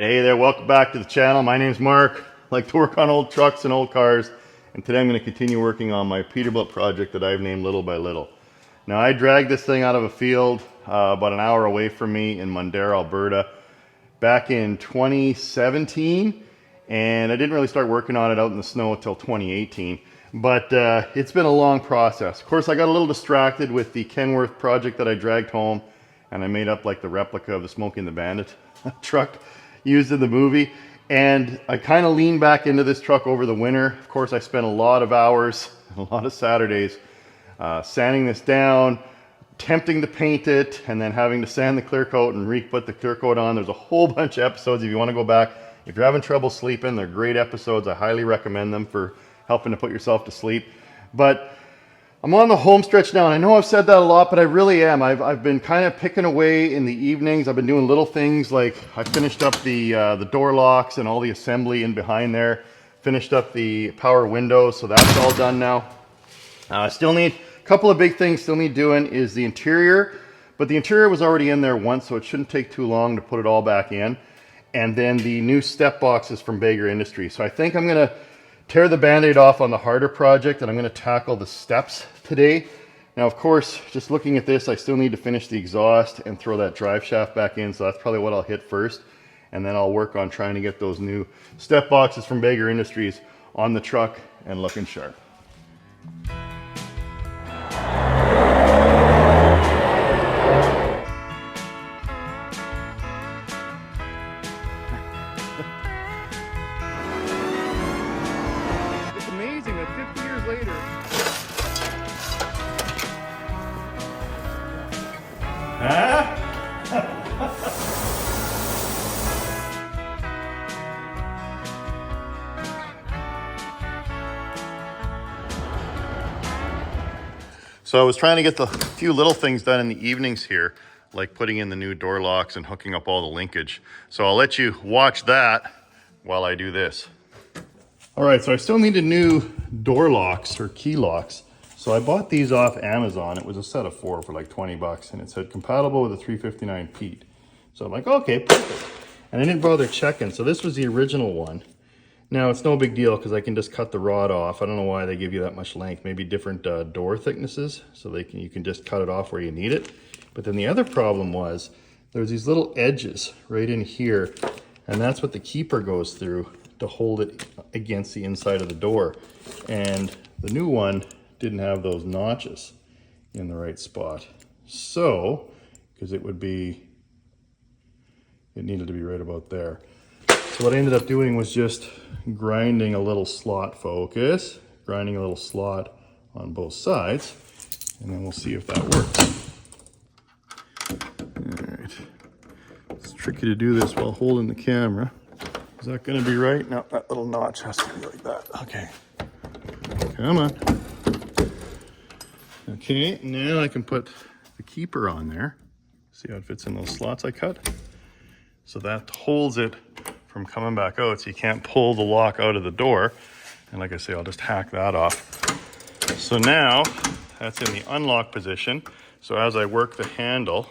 Hey there, welcome back to the channel. My name's Mark. I like to work on old trucks and old cars, and today I'm going to continue working on my Peterbilt project that I've named Little by Little. Now I dragged this thing out of a field about an hour away from me in Mundare, Alberta back in 2017, and I didn't really start working on it out in the snow until 2018, but it's been a long process. Of course, I got a little distracted with the Kenworth project that I dragged home, and I made up like the replica of the Smokey and the Bandit truck used in the movie, and I kind of leaned back into this truck over the winter. Of course, I spent a lot of hours, a lot of Saturdays, sanding this down, attempting to paint it, and then having to sand the clear coat and re-put the clear coat on. There's a whole bunch of episodes if you want to go back. If you're having trouble sleeping, they're great episodes. I highly recommend them for helping to put yourself to sleep. But I'm on the home stretch now, and I know I've said that a lot, but I really am. I've been kind of picking away in the evenings. I've been doing little things like I finished up the door locks and all the assembly in behind there. Finished up the power windows, so that's all done now. Still need a couple of big things still need doing is the interior, but the interior was already in there once, so it shouldn't take too long to put it all back in. And then the new step boxes from Bager Industries. So I think I'm gonna tear the band-aid off on the harder project, and I'm going to tackle the steps today. Now, of course, just looking at this, I still need to finish the exhaust and throw that drive shaft back in, so that's probably what I'll hit first, and then I'll work on trying to get those new step boxes from Bager Industries on the truck and looking sharp. Amazing that 50 years later. Huh? So I was trying to get the few little things done in the evenings here, like putting in the new door locks and hooking up all the linkage. So I'll let you watch that while I do this. All right, so I still needed new door locks or key locks. So I bought these off Amazon. It was a set of 4 for like 20 bucks, and it said compatible with a 359 Pete. So I'm like, okay, perfect. And I didn't bother checking. So this was the original one. Now it's no big deal because I can just cut the rod off. I don't know why they give you that much length, maybe different door thicknesses. So you can just cut it off where you need it. But then the other problem was there's these little edges right in here, and that's what the keeper goes through to hold it against the inside of the door. And the new one didn't have those notches in the right spot. So, because it needed to be right about there. So what I ended up doing was just grinding a little slot focus, grinding a little slot on both sides, and then we'll see if that works. All right. It's tricky to do this while holding the camera. Is that going to be right? No, that little notch has to be like that. Okay. Come on. Okay, now I can put the keeper on there. See how it fits in those slots I cut? So that holds it from coming back out, so you can't pull the lock out of the door. And like I say, I'll just hack that off. So now that's in the unlock position. So as I work the handle,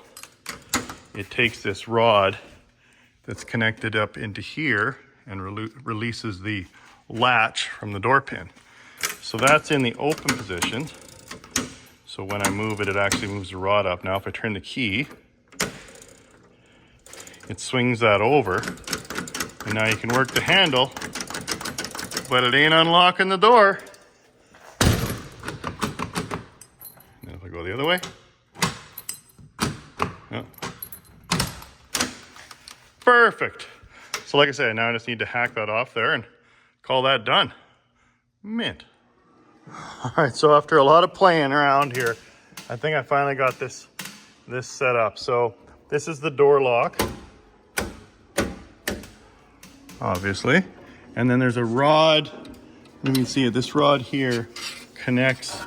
it takes this rod that's connected up into here and releases the latch from the door pin. So that's in the open position. So when I move it, it actually moves the rod up. Now if I turn the key, it swings that over. And now you can work the handle, but it ain't unlocking the door. And if I go the other way, oh. Perfect. So like I said, now I just need to hack that off there and call that done. Mint. All right, so after a lot of playing around here, I think I finally got this set up. So this is the door lock, obviously. And then there's a rod, you can see it, this rod here connects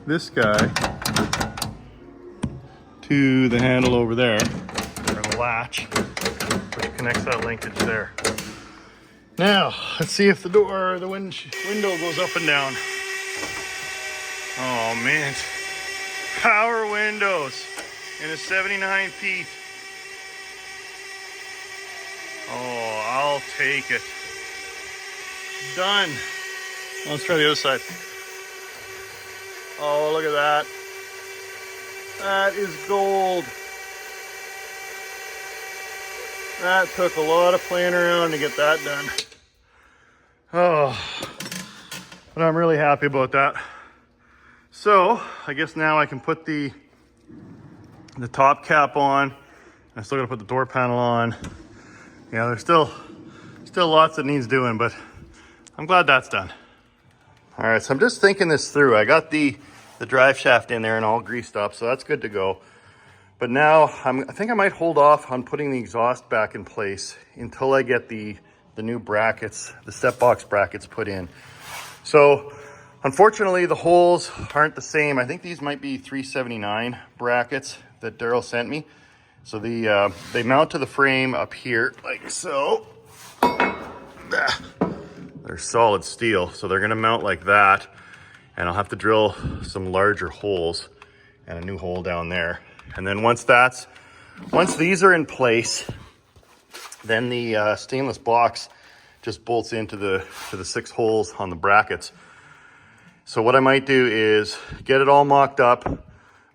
this guy to the handle over there, or the latch, which connects that linkage there. Now, let's see if the window goes up and down. Oh man, power windows in a 79 Pete. Oh, I'll take it. Done. Let's try the other side. Oh, look at that. That is gold. That took a lot of playing around to get that done. Oh, but I'm really happy about that. So I guess now I can put the top cap on. I still gotta put the door panel on. Yeah, there's still lots that needs doing, but I'm glad that's done. All right, so I'm just thinking this through. I got the drive shaft in there and all greased up, so that's good to go. But now I think I might hold off on putting the exhaust back in place until I get the new brackets, the step box brackets put in. So unfortunately the holes aren't the same. I think these might be 379 brackets that Daryl sent me. So they mount to the frame up here like so. They're solid steel, so they're gonna mount like that. And I'll have to drill some larger holes and a new hole down there. And then once these are in place, then the stainless box just bolts into the 6 holes on the brackets. So what I might do is get it all mocked up,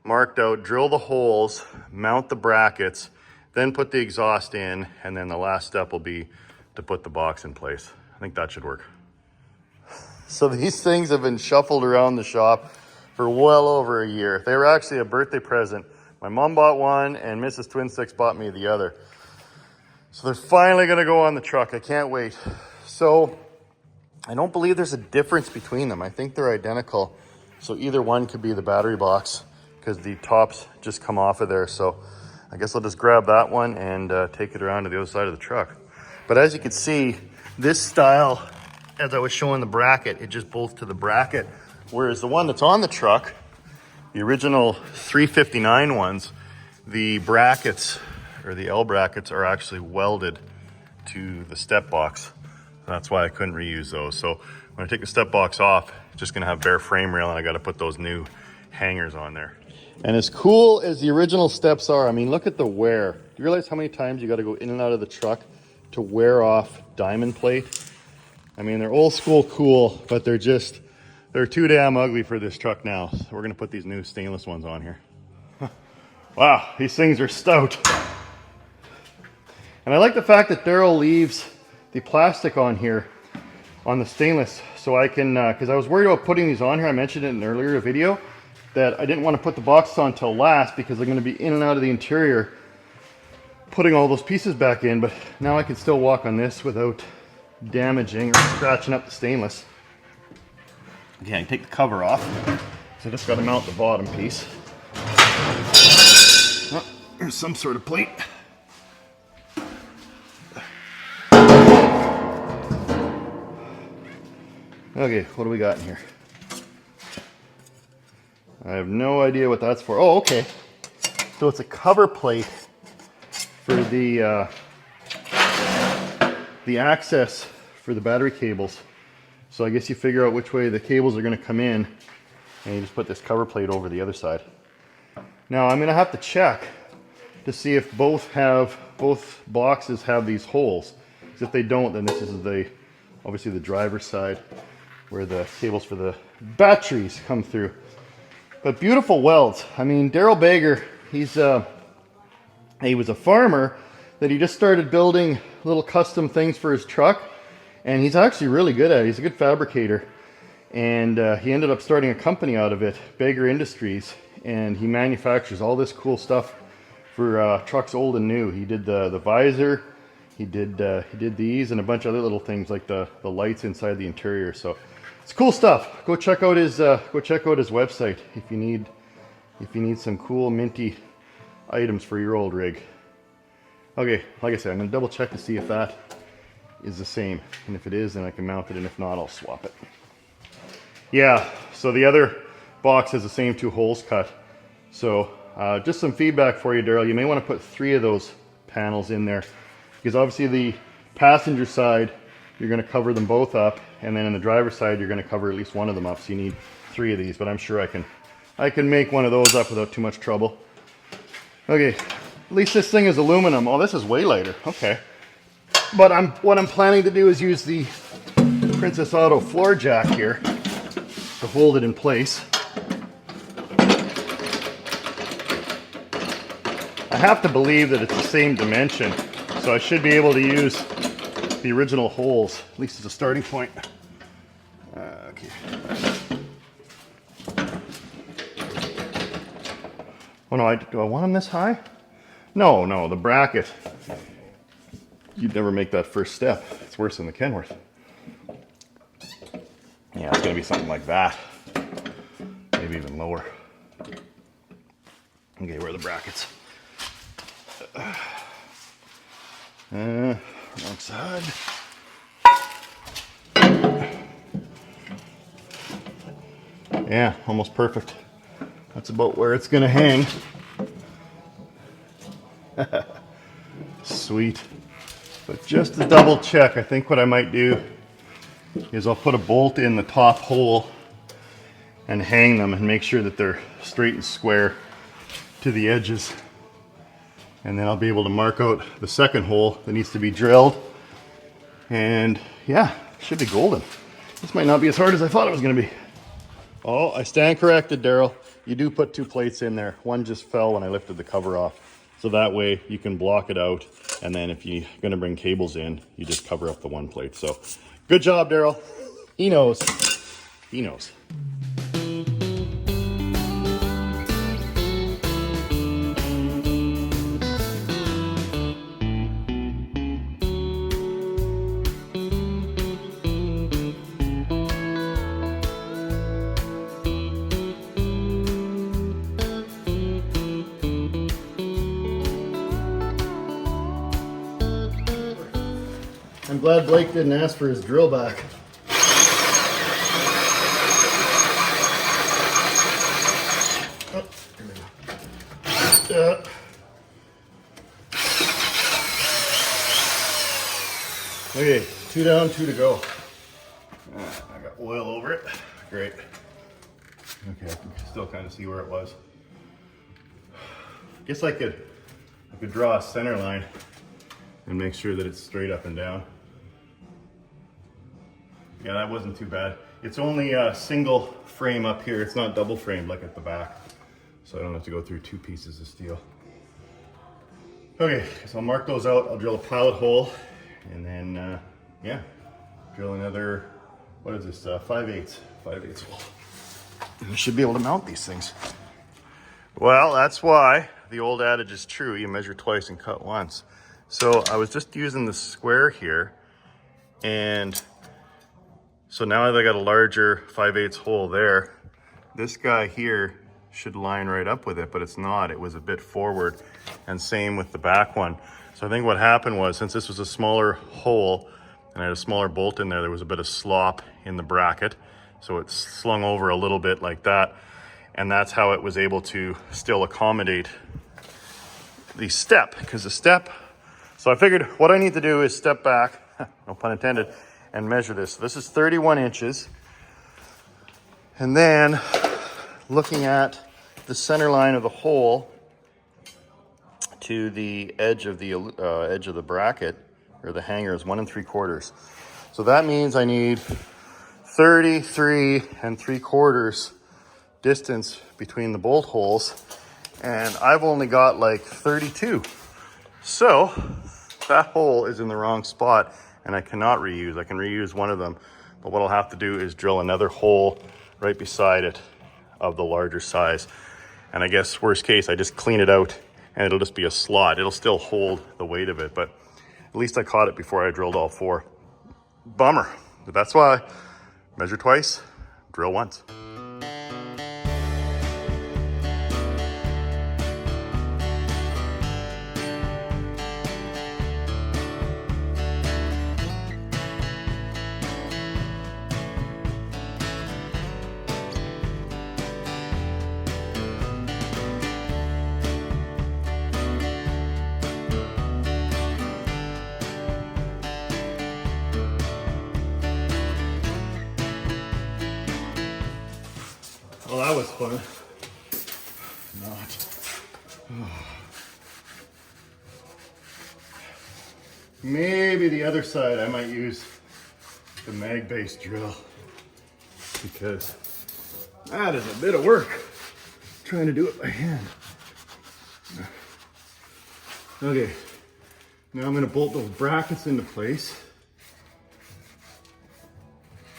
marked out, drill the holes, mount the brackets, then put the exhaust in, and then the last step will be to put the box in place. I think that should work. So these things have been shuffled around the shop for well over a year. They were actually a birthday present. My mom bought one and Mrs. TwinSticks bought me the other. So they're finally gonna go on the truck. I can't wait. So I don't believe there's a difference between them. I think they're identical. So either one could be the battery box because the tops just come off of there. So I guess I'll just grab that one and take it around to the other side of the truck. But as you can see, this style, as I was showing the bracket, it just bolts to the bracket. Whereas the one that's on the truck, the original 359 ones, the brackets or the L brackets are actually welded to the step box. That's why I couldn't reuse those. So when I take the step box off, it's just gonna have bare frame rail and I gotta put those new hangers on there. And as cool as the original steps are, I mean, look at the wear. Do you realize how many times you gotta go in and out of the truck to wear off diamond plate? I mean, they're old school cool, but they're too damn ugly for this truck now. So we're gonna put these new stainless ones on here. Wow, these things are stout. And I like the fact that Daryl leaves the plastic on here, on the stainless, so I can, because I was worried about putting these on here. I mentioned it in an earlier video, that I didn't want to put the box on till last because they're gonna be in and out of the interior, putting all those pieces back in, but now I can still walk on this without damaging or scratching up the stainless. Okay, I can take the cover off. So I just got to mount the bottom piece. Oh, there's some sort of plate. Okay, what do we got in here? I have no idea what that's for. Oh, okay. So it's a cover plate for the access for the battery cables. So I guess you figure out which way the cables are going to come in and you just put this cover plate over the other side. Now I'm going to have to check to see if both boxes have these holes. Because if they don't, then this is obviously the driver's side where the cables for the batteries come through. But beautiful welds. I mean, Daryl Bager, he was a farmer that he just started building little custom things for his truck. And he's actually really good at it. He's a good fabricator. And he ended up starting a company out of it, Bager Industries. And he manufactures all this cool stuff for trucks old and new. He did the visor, he did these and a bunch of other little things like the lights inside the interior. So it's cool stuff. Go check out his website if you need some cool minty items for your old rig. Okay, like I said, I'm gonna double check to see if that is the same, and if it is, then I can mount it, and if not, I'll swap it. Yeah, so the other box has the same 2 holes cut. So just some feedback for you, Daryl. You may want to put 3 of those panels in there, because obviously the passenger side, you're going to cover them both up, and then in the driver's side, you're going to cover at least one of them up. So you need 3 of these, but I'm sure I can make one of those up without too much trouble. Okay, at least this thing is aluminum. Oh, this is way lighter. Okay. But what I'm planning to do is use the Princess Auto floor jack here to hold it in place. I have to believe that it's the same dimension, so I should be able to use the original holes, at least as a starting point. Okay. Oh no, do I want them this high? No, the bracket. You'd never make that first step. It's worse than the Kenworth. Yeah, it's gonna be something like that. Maybe even lower. Okay, where are the brackets? Wrong side. Yeah, almost perfect. That's about where it's gonna hang. Sweet. But just to double check, I think what I might do is I'll put a bolt in the top hole and hang them and make sure that they're straight and square to the edges. And then I'll be able to mark out the second hole that needs to be drilled. And yeah, should be golden. This might not be as hard as I thought it was gonna be. Oh, I stand corrected, Daryl. You do put 2 plates in there. One just fell when I lifted the cover off. So that way you can block it out. And then if you're gonna bring cables in, you just cover up the 1 plate. So good job, Daryl. He knows. He knows. I'm glad Blake didn't ask for his drill back. Oh, here we go. Okay, 2 down, 2 to go. I got oil over it. Great. Okay, I can still kind of see where it was. Guess I could draw a center line and make sure that it's straight up and down. Yeah, that wasn't too bad. It's only a single frame up here. It's not double framed like at the back. So I don't have to go through 2 pieces of steel. Okay, so I'll mark those out. I'll drill a pilot hole and then, yeah, drill another, what is this, 5/8 hole. And I should be able to mount these things. Well, that's why the old adage is true. You measure twice and cut once. So I was just using the square here, and so now that I got a larger 5/8 hole there, this guy here should line right up with it, but it's not. It was a bit forward, and same with the back one. So I think what happened was, since this was a smaller hole and I had a smaller bolt in there, there was a bit of slop in the bracket. So it slung over a little bit like that, and that's how it was able to still accommodate the step, because the step, so I figured what I need to do is step back, no pun intended, and measure this. This is 31 inches. And then looking at the center line of the hole to the edge of the bracket, or the hanger, is 1 3/4. So that means I need 33 3/4 distance between the bolt holes, and I've only got like 32. So that hole is in the wrong spot, and I cannot reuse. I can reuse one of them, but what I'll have to do is drill another hole right beside it of the larger size. And I guess worst case, I just clean it out and it'll just be a slot. It'll still hold the weight of it, but at least I caught it before I drilled all 4. Bummer, but that's why measure twice, drill once. Well, that was fun. Not. maybe the other side I might use the mag-based drill, because that is a bit of work trying to do it by hand. Okay, now I'm going to bolt those brackets into place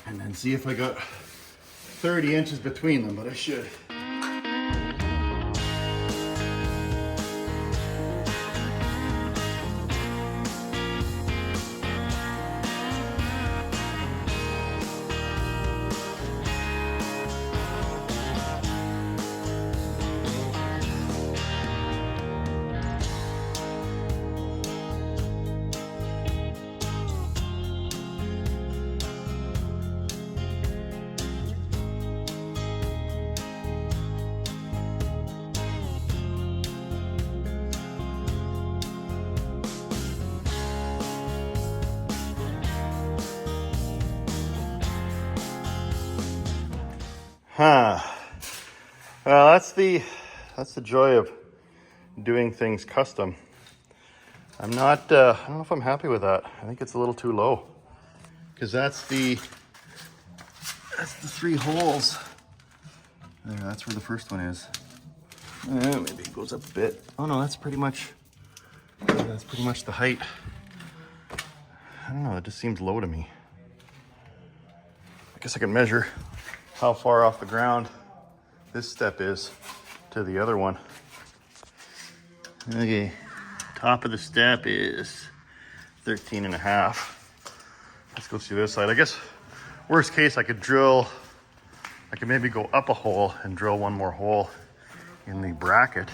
and then see if I got 30 inches between them, but I should. Well, that's the joy of doing things custom. I'm not, I don't know if I'm happy with that. I think it's a little too low, because that's the 3 holes. There, that's where the first one is. Maybe it goes up a bit. Oh no, that's pretty much the height. I don't know, it just seems low to me. I guess I can measure how far off the ground this step is to the other one. Okay, top of the step is 13.5. Let's go see this side. I guess worst case I could maybe go up a hole and drill one more hole in the bracket.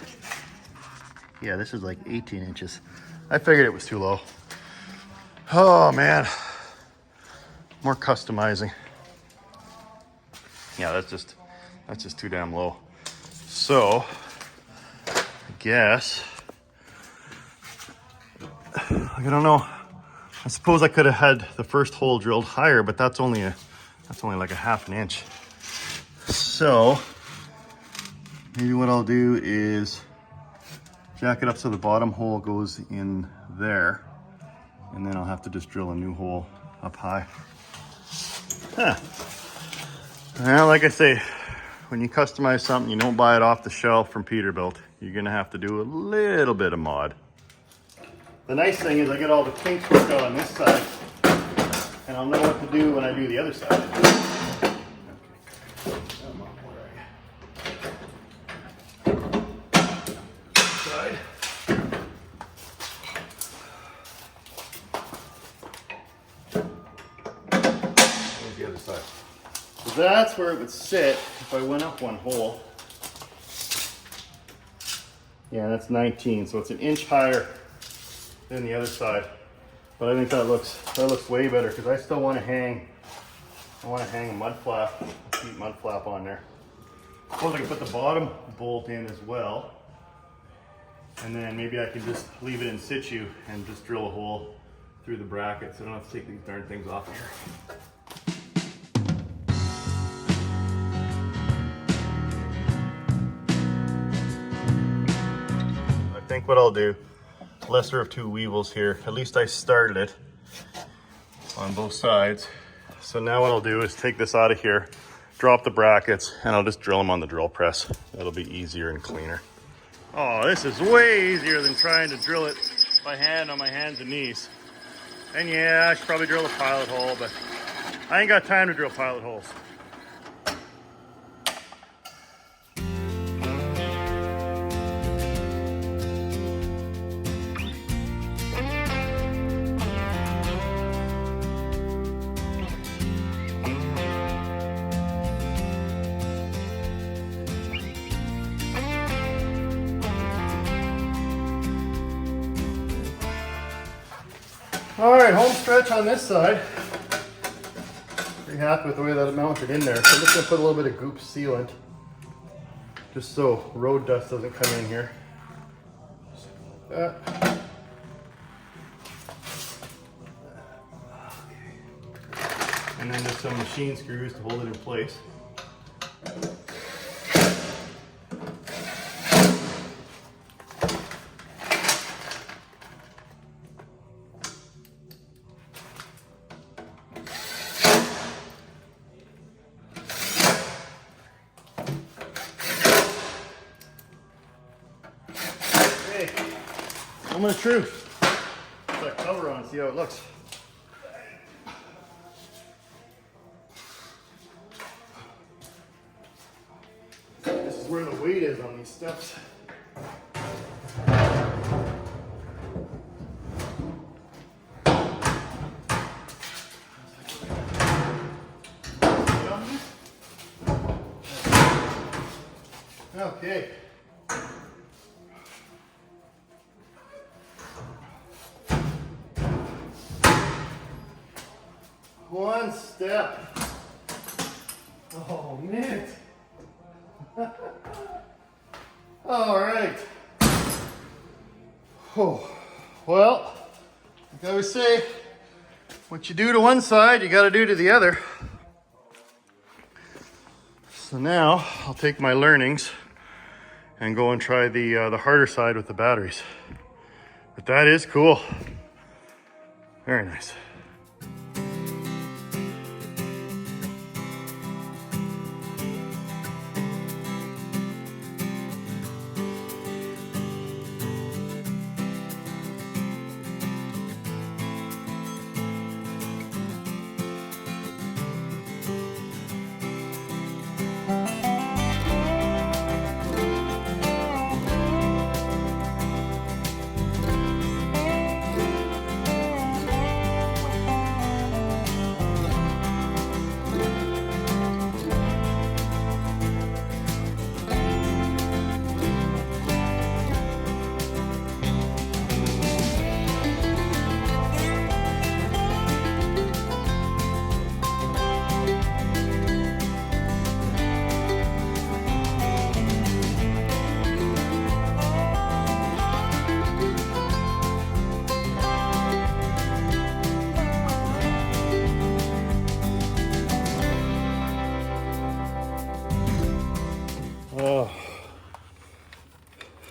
Yeah, this is like 18 inches. I figured it was too low. Oh man, more customizing. Yeah, that's just too damn low. So, I guess, I don't know. I suppose I could have had the first hole drilled higher, but that's only like a half an inch. So, maybe what I'll do is jack it up so the bottom hole goes in there, and then I'll have to just drill a new hole up high. Huh. Well, like I say, when you customize something, you don't buy it off the shelf from Peterbilt. You're gonna have to do a little bit of mod. The nice thing is I get all the kinks worked out on this side, and I'll know what to do when I do the other side. Side. There's the other side. So that's where it would sit if I went up one hole. Yeah, that's 19, so it's an inch higher than the other side. But I think that looks way better, because I still want to hang a mud flap, a cheap mud flap on there. Suppose I can put the bottom bolt in as well, and then maybe I can just leave it in situ and just drill a hole through the bracket, so I don't have to take these darn things off here. I think what I'll do, lesser of two evils here. At least I started it on both sides. So now what I'll do is take this out of here, drop the brackets, and I'll just drill them on the drill press. That'll be easier and cleaner. Oh, this is way easier than trying to drill it by hand on my hands and knees. And yeah, I should probably drill a pilot hole, but I ain't got time to drill pilot holes. All right, home stretch on this side. Pretty happy with the way that it mounted in there. So I'm just gonna put a little bit of goop sealant, just so road dust doesn't come in here. Just like that. And then just some machine screws to hold it in place. Moment of truth. Put that cover on, see how it looks. This is where the weight is on these steps. Okay. One step. Oh, mint. All right. Oh, well, like I always say, what you do to one side, you got to do to the other. So now I'll take my learnings and go and try the harder side with the batteries. But that is cool. Very nice.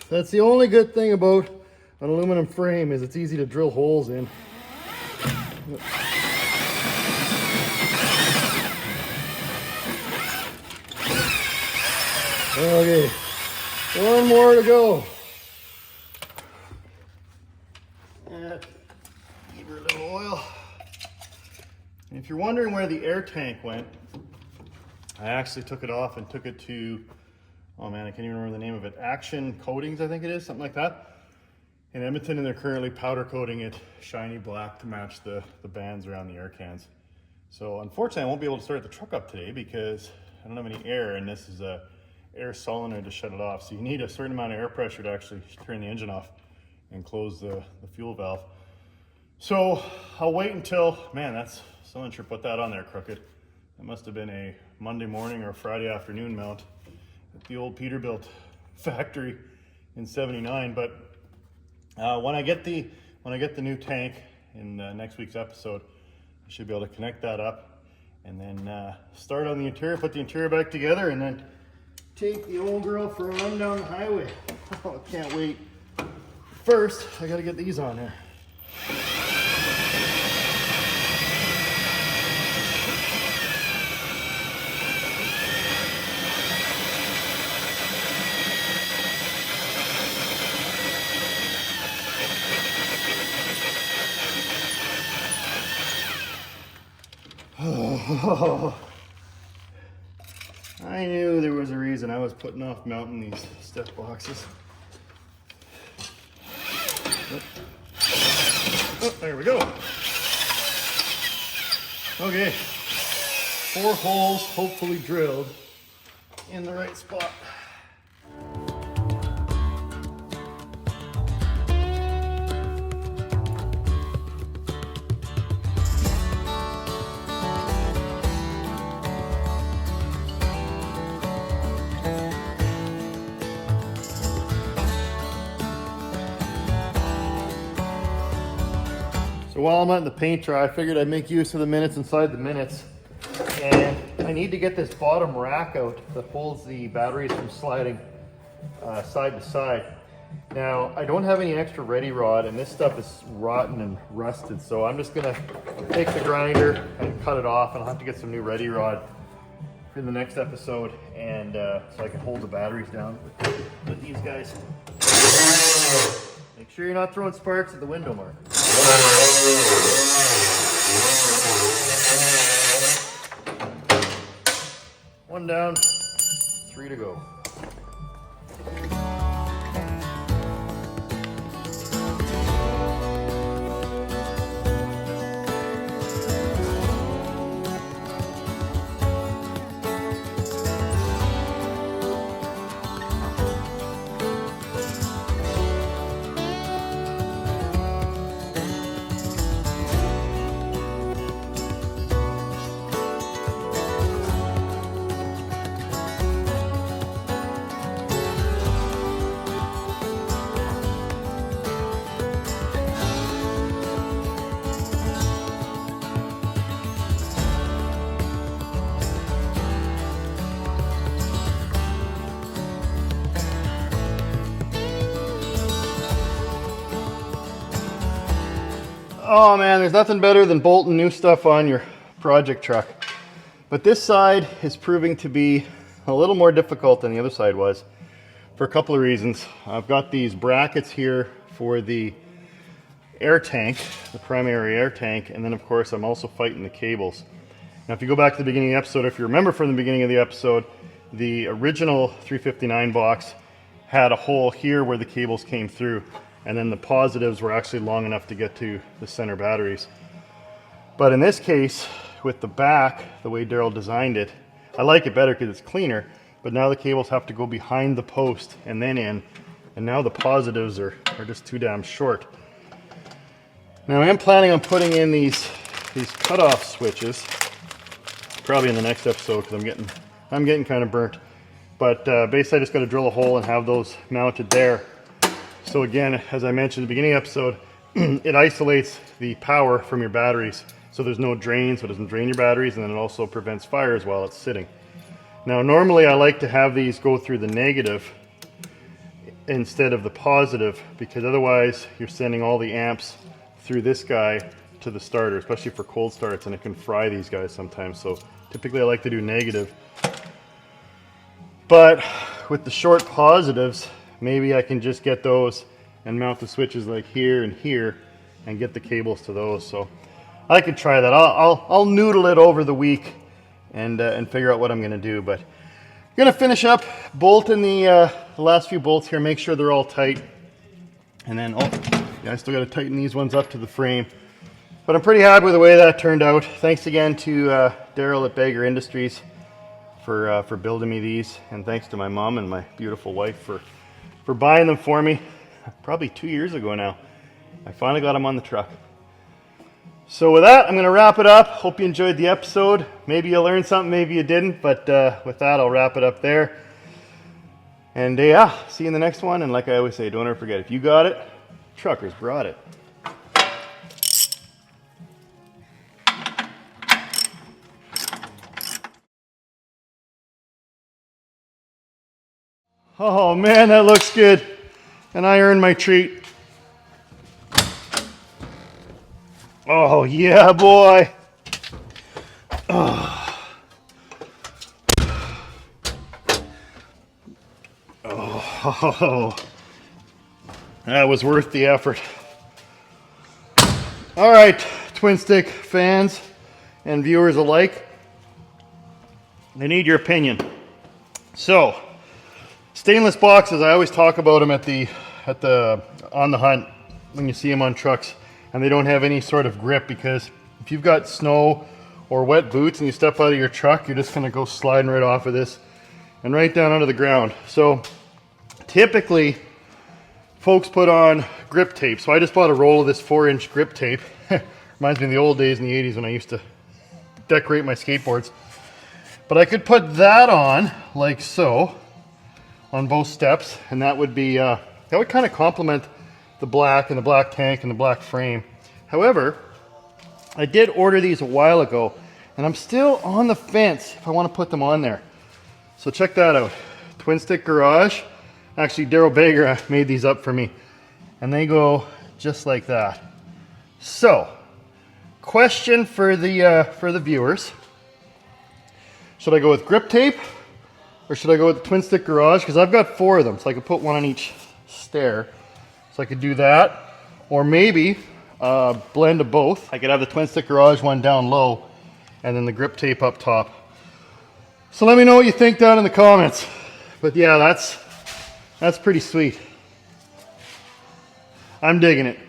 That's the only good thing about an aluminum frame is it's easy to drill holes in. Okay, one more to go. Give her a little oil. And if you're wondering where the air tank went, I actually took it off and took it to, oh man, I can't even remember the name of it. Action Coatings, I think it is, something like that. In Edmonton, and they're currently powder coating it shiny black to match the bands around the air cans. So unfortunately, I won't be able to start the truck up today because I don't have any air, and this is a air solenoid to shut it off. So you need a certain amount of air pressure to actually turn the engine off and close the fuel valve. So I'll wait until, man, that's, someone sure put that on there crooked. That must have been a Monday morning or Friday afternoon mount at the old Peterbilt factory in '79. But when I get the new tank in next week's episode, I should be able to connect that up and then start on the interior, put the interior back together, and then take the old girl for a run down the highway. Oh, I can't wait. First, I gotta get these on here. Oh, I knew there was a reason I was putting off mounting these step boxes. Oh, there we go. Okay, 4 holes hopefully drilled in the right spot. So while I'm letting the paint dry, I figured I'd make use of the minutes inside the minutes. And I need to get this bottom rack out that holds the batteries from sliding side to side. Now, I don't have any extra ready rod, and this stuff is rotten and rusted, so I'm just gonna take the grinder and cut it off, and I'll have to get some new ready rod for the next episode, and so I can hold the batteries down with these guys. Make Sure you're not throwing sparks at the window, Mark? One down, 3 to go. Oh man, there's nothing better than bolting new stuff on your project truck. But this side is proving to be a little more difficult than the other side was for a couple of reasons. I've got these brackets here for the air tank, the primary air tank, and then of course I'm also fighting the cables. Now if you go back to the beginning of the episode, if you remember from the beginning of the episode, the original 359 box had a hole here where the cables came through, and then the positives were actually long enough to get to the center batteries. But in this case, with the back, the way Daryl designed it, I like it better because it's cleaner, but now the cables have to go behind the post and then in, and now the positives are just too damn short. Now I am planning on putting in these cutoff switches, probably in the next episode because I'm getting kind of burnt. But basically I just got to drill a hole and have those mounted there. So again, as I mentioned in the beginning of the episode, it isolates the power from your batteries. So there's no drain, so it doesn't drain your batteries, and then it also prevents fires while it's sitting. Now normally I like to have these go through the negative instead of the positive, because otherwise you're sending all the amps through this guy to the starter, especially for cold starts, and it can fry these guys sometimes. So typically I like to do negative. But with the short positives, maybe I can just get those and mount the switches like here and here and get the cables to those. So I could try that. I'll noodle it over the week and figure out what I'm gonna do. But I'm gonna finish up bolting the last few bolts here, make sure they're all tight. And then, oh yeah, I still gotta tighten these ones up to the frame. But I'm pretty happy with the way that turned out. Thanks again to Daryl at Bager Industries for building me these. And thanks to my mom and my beautiful wife for buying them for me probably 2 years ago now. I finally got them on the truck. So with that, I'm going to wrap it up. Hope you enjoyed the episode. Maybe you learned something, maybe you didn't, but with that, I'll wrap it up there. And yeah, see you in the next one. And like I always say, don't ever forget, if you got it, truckers brought it. Oh man, that looks good. And I earned my treat. Oh yeah, boy. Oh. Oh. That was worth the effort. All right, TwinStick fans and viewers alike, I need your opinion. So, stainless boxes, I always talk about them on the hunt when you see them on trucks, and they don't have any sort of grip, because if you've got snow or wet boots and you step out of your truck, you're just going to go sliding right off of this and right down onto the ground. So typically folks put on grip tape. So I just bought a roll of this 4-inch grip tape. Reminds me of the old days in the 80s when I used to decorate my skateboards. But I could put that on like so on both steps, and that would be that would kind of complement the black and the black tank and the black frame. However, I did order these a while ago, and I'm still on the fence if I want to put them on there. So check that out. TwinStick Garage. Actually, Daryl Bager made these up for me, and they go just like that. So, question for the viewers: should I go with grip tape, or should I go with the TwinStick Garage? Because I've got 4 of them, so I could put one on each stair. So I could do that, or maybe blend of both. I could have the TwinStick Garage one down low and then the grip tape up top. So let me know what you think down in the comments. But yeah, that's pretty sweet. I'm digging it.